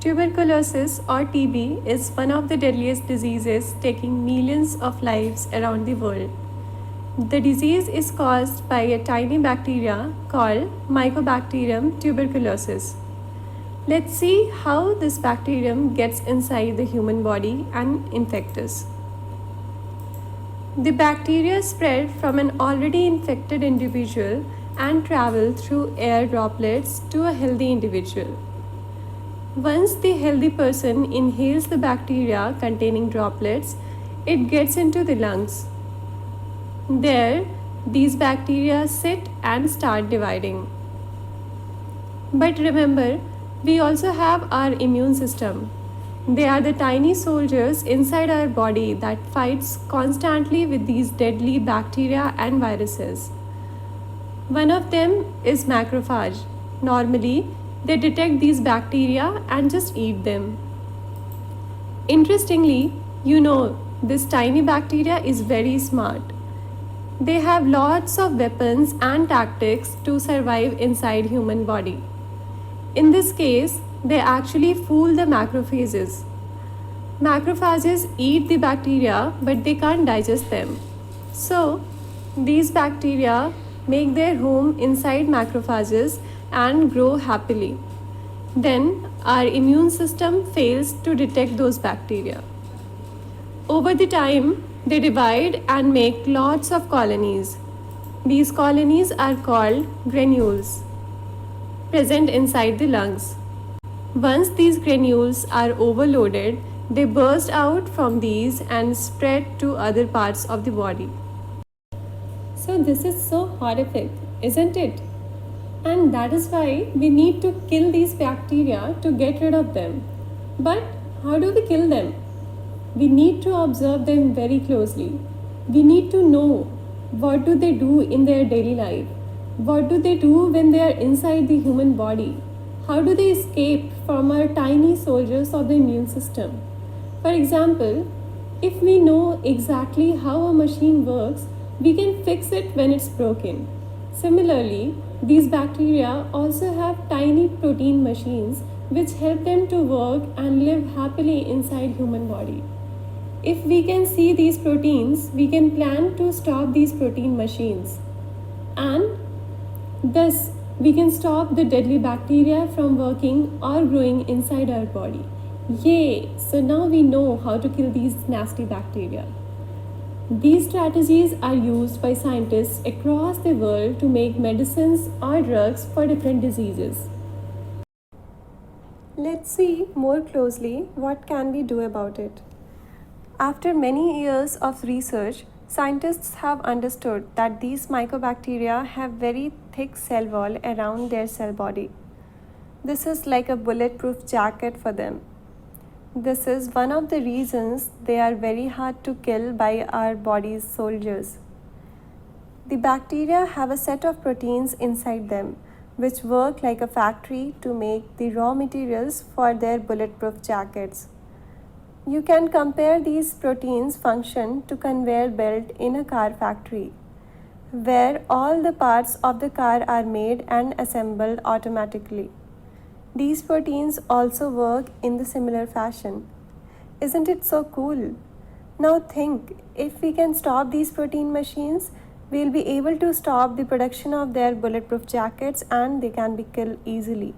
Tuberculosis or TB is one of the deadliest diseases taking millions of lives around the world. The disease is caused by a tiny bacteria called Mycobacterium tuberculosis. Let's see how this bacterium gets inside the human body and infects us. The bacteria spread from an already infected individual and travel through air droplets to a healthy individual. Once the healthy person inhales the bacteria containing droplets, it gets into the lungs. There, these bacteria sit and start dividing. But remember, we also have our immune system. They are the tiny soldiers inside our body that fights constantly with these deadly bacteria and viruses. One of them is macrophage. Normally, they detect these bacteria and just eat them. Interestingly, this tiny bacteria is very smart. They have lots of weapons and tactics to survive inside human body. In this case, they actually fool the macrophages. Macrophages eat the bacteria but they can't digest them. So, these bacteria make their home inside macrophages and grow happily. Then, our immune system fails to detect those bacteria. Over the time, they divide and make lots of colonies. These colonies are called granules, present inside the lungs. Once these granules are overloaded, they burst out from these and spread to other parts of the body. So, this is so horrific, isn't it? And that is why we need to kill these bacteria to get rid of them. But how do we kill them? We need to observe them very closely. We need to know what do they do in their daily life? What do they do when they are inside the human body? How do they escape from our tiny soldiers of the immune system? For example, if we know exactly how a machine works, we can fix it when it's broken. Similarly, these bacteria also have tiny protein machines which help them to work and live happily inside human body. If we can see these proteins, we can plan to stop these protein machines. And thus, we can stop the deadly bacteria from working or growing inside our body. Yay! So now we know how to kill these nasty bacteria. These strategies are used by scientists across the world to make medicines or drugs for different diseases. Let's see more closely what can we do about it. After many years of research, scientists have understood that these mycobacteria have very thick cell wall around their cell body. This is like a bulletproof jacket for them. This is one of the reasons they are very hard to kill by our body's soldiers. The bacteria have a set of proteins inside them which work like a factory to make the raw materials for their bulletproof jackets. You can compare these proteins' function to conveyor belt in a car factory, where all the parts of the car are made and assembled automatically. These proteins also work in the similar fashion. Isn't it so cool? Now think, if we can stop these protein machines, we'll be able to stop the production of their bulletproof jackets and they can be killed easily.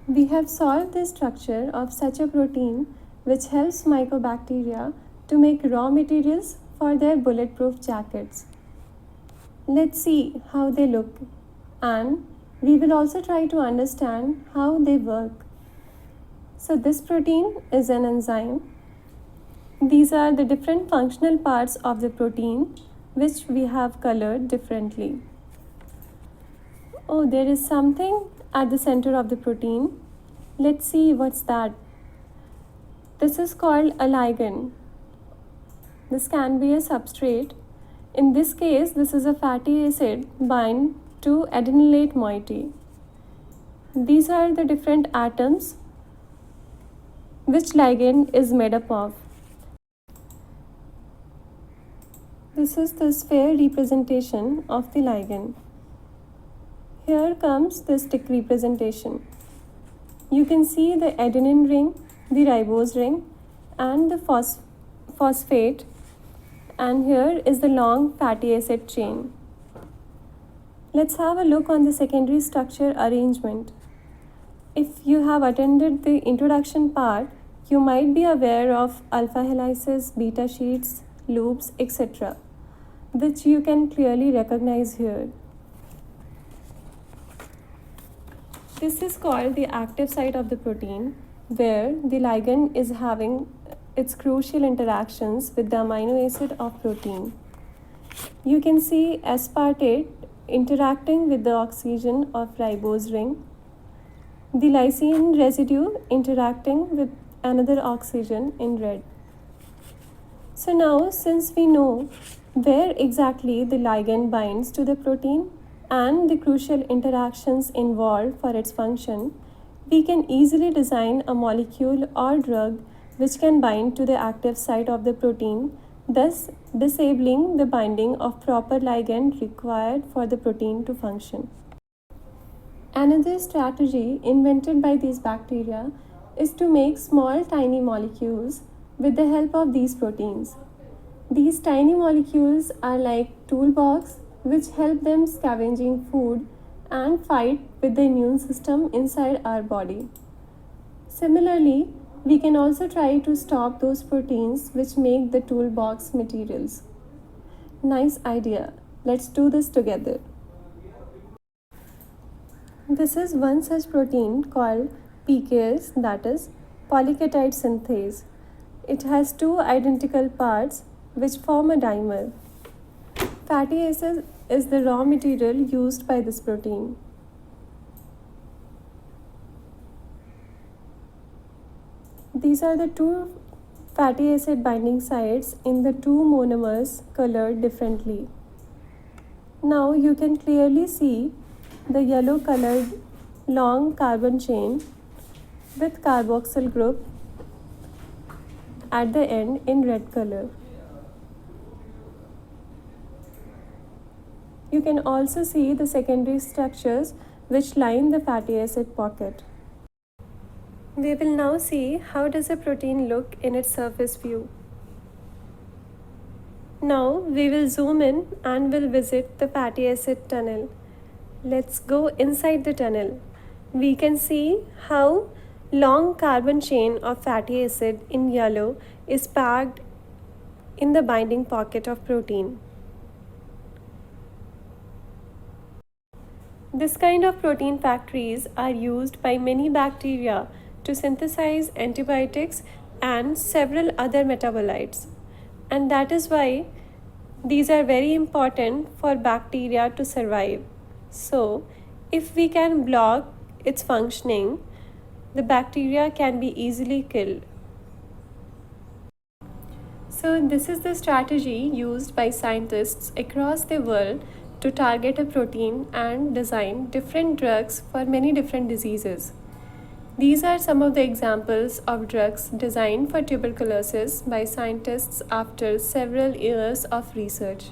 We have solved the structure of such a protein which helps mycobacteria to make raw materials for their bulletproof jackets. Let's see how they look, and we will also try to understand how they work. So this protein is an enzyme. These are the different functional parts of the protein which we have colored differently. Oh, there is something at the center of the protein. Let's see what's that. This is called a ligand. This can be a substrate. In this case, this is a fatty acid bind to adenylate moiety. These are the different atoms which ligand is made up of. This is the sphere representation of the ligand. Here comes the stick representation. You can see the adenine ring, the ribose ring, and the phosphate, and here is the long fatty acid chain. Let's have a look on the secondary structure arrangement. If you have attended the introduction part, you might be aware of alpha helices, beta sheets, loops, etc., which you can clearly recognize here. This is called the active site of the protein, where the ligand is having its crucial interactions with the amino acid of protein. You can see aspartate interacting with the oxygen of ribose ring, the lysine residue interacting with another oxygen in red. So now, since we know where exactly the ligand binds to the protein and the crucial interactions involved for its function, we can easily design a molecule or drug which can bind to the active site of the protein, thus disabling the binding of proper ligand required for the protein to function. Another strategy invented by these bacteria is to make small tiny molecules with the help of these proteins. These tiny molecules are like toolbox which help them scavenging food and fight with the immune system inside our body. Similarly, we can also try to stop those proteins which make the toolbox materials. Nice idea. Let's do this together. This is one such protein called PKS, that is polyketide synthase. It has two identical parts which form a dimer. Fatty acid is the raw material used by this protein. These are the two fatty acid binding sites in the two monomers colored differently. Now you can clearly see the yellow colored long carbon chain with carboxyl group at the end in red color. You can also see the secondary structures which line the fatty acid pocket. We will now see how does a protein look in its surface view. Now we will zoom in and will visit the fatty acid tunnel. Let's go inside the tunnel. We can see how long carbon chain of fatty acid in yellow is packed in the binding pocket of protein. This kind of protein factories are used by many bacteria to synthesize antibiotics and several other metabolites. And that is why these are very important for bacteria to survive. So, if we can block its functioning, the bacteria can be easily killed. So, this is the strategy used by scientists across the world to target a protein and design different drugs for many different diseases. These are some of the examples of drugs designed for tuberculosis by scientists after several years of research.